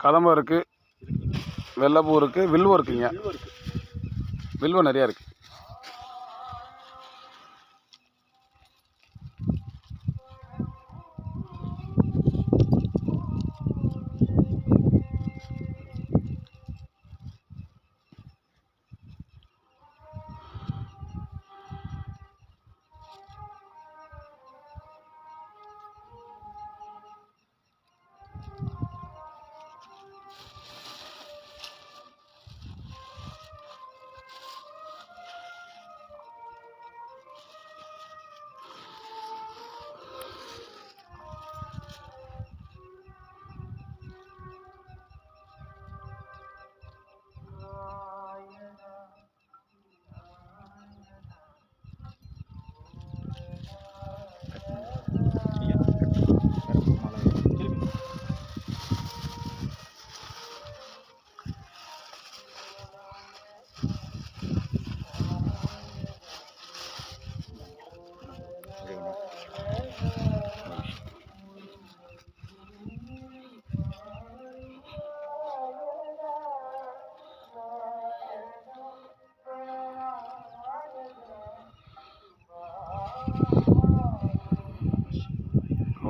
கதம்பம் இருக்குது, வெள்ளைப்பூ இருக்குது, வில்வம் இருக்குங்க. வில்வம் நிறையா இருக்குது.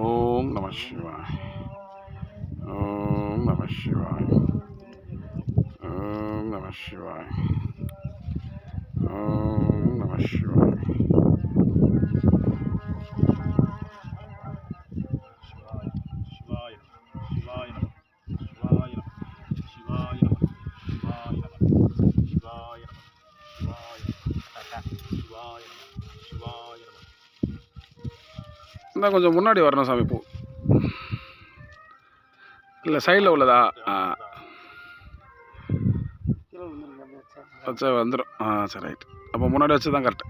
ஓம் நம சிவாய. ஓம் நம சிவாய. ஓம் நம சிவாய. ஓம் நம சிவாய. இன்னும் கொஞ்சம் முன்னாடி வரணும் சாமி. பூ இல்லை சைடில் உள்ளதா? வச்சா வந்துடும். சரி ரைட். அப்போ முன்னாடி வச்சு தான் correct.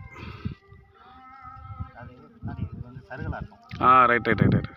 Right right right right.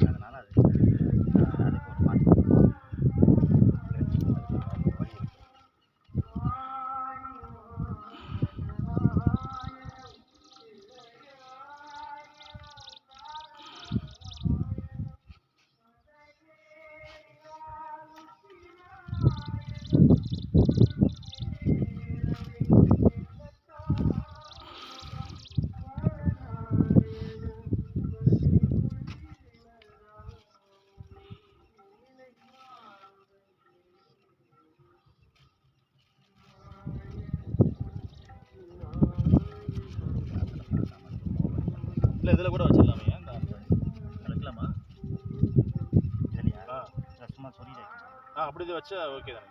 இல்லை இதில் கூட வச்சிடலாமே. வைக்கலாமா? சும்மா சொல்லிடுறேன். அப்படி இதை வச்சா ஓகே தானே?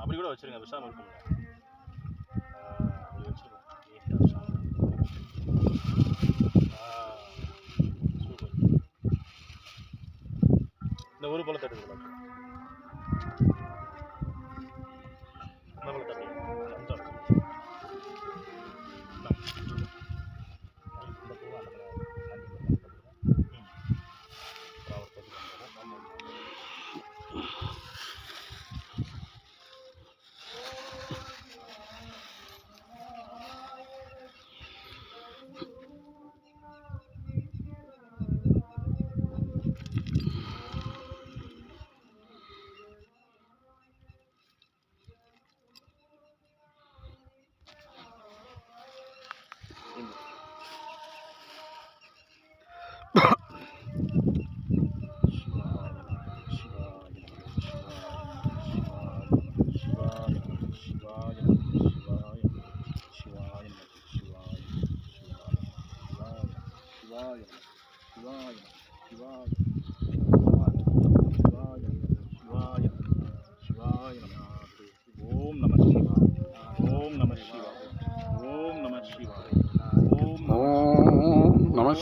அப்படி கூட வச்சுருங்க. விஷாமல் இருக்கும். அப்படி வச்சுருக்கோம். சூப்பர். இந்த ஒரு பழத்தை எடுத்துக்கலாம். இந்த பழத்தை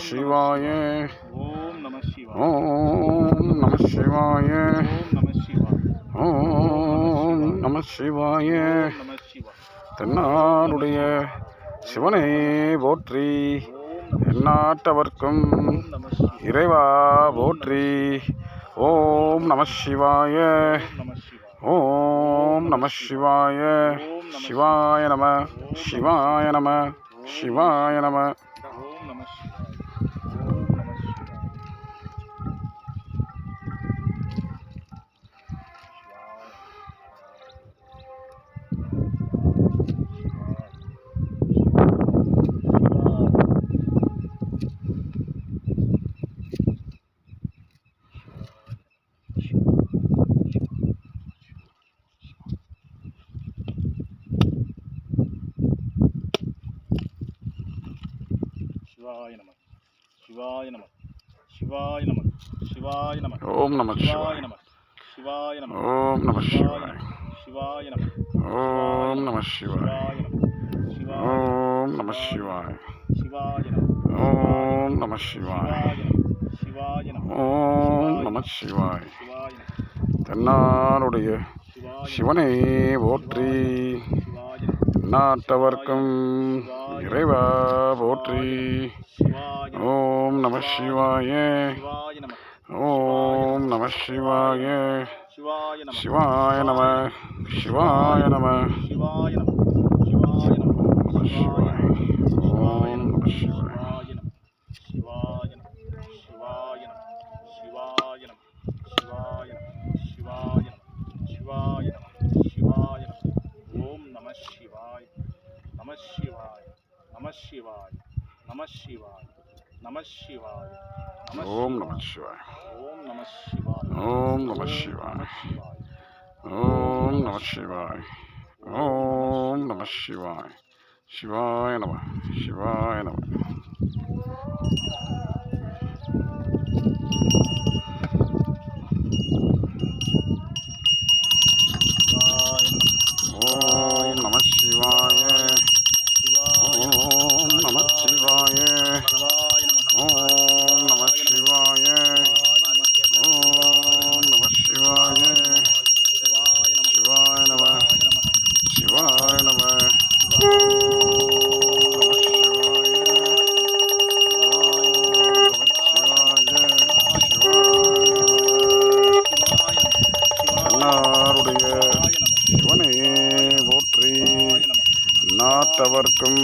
சிவாய. ஓம் நம சிவாய. ஓம் நம சிவாய. தென்னாடுடைய சிவனே போற்றி. எந்நாட்டவர்க்கும் இறைவா போற்றி. ஓம் நம சிவாய. ஓம் நம சிவாய. சிவாய நம. சிவாய நம. சிவாய நம. சிவாய நம சிவாய நம சிவாய நம சிவாய நம ஓம் நம சிவாய சிவாய நம சிவாய நம ஓம் நம சிவாய சிவாய நம ஓம் நம சிவாய ஓம் நம சிவாய சிவாய நம ஓம் நம சிவாய சிவாய நம ஓம் நம சிவாய சிவாய நம தென்னாருடைய சிவனை போற்றி சிவாய நம நாட்டவர்க்கும் இறைவா போற்றி ஓம் நம சிவாய சிவாய நம ஓம் நம சிவாய சிவாய நம சிவாய நம சிவாய நம சிவாய நம சிவாய நம நம சிவாய ஓம் நம சிவாய சிவாய நம சிவாய நம சிவாய நம சிவாய நம சிவாய நம சிவாய நம சிவாய நம ஓம் நம சிவாய நம சிவாய நம சிவாய நம சிவாய நம சிவாய ஓம் நம சிவாய ஓம் நம சிவாய ஓம் நம சிவாய ஓம் நம சிவாய ஓம் நம சிவாய சிவாய நம சிவாய நம ஓம் நம சிவாய ஓம் நம சிவாய ஓம் நம சிவாய ஓம் நம சிவாய சிவாய நம சிவாய நம நாருடைய சிவனே போற்றி நாட்டவர்க்கும்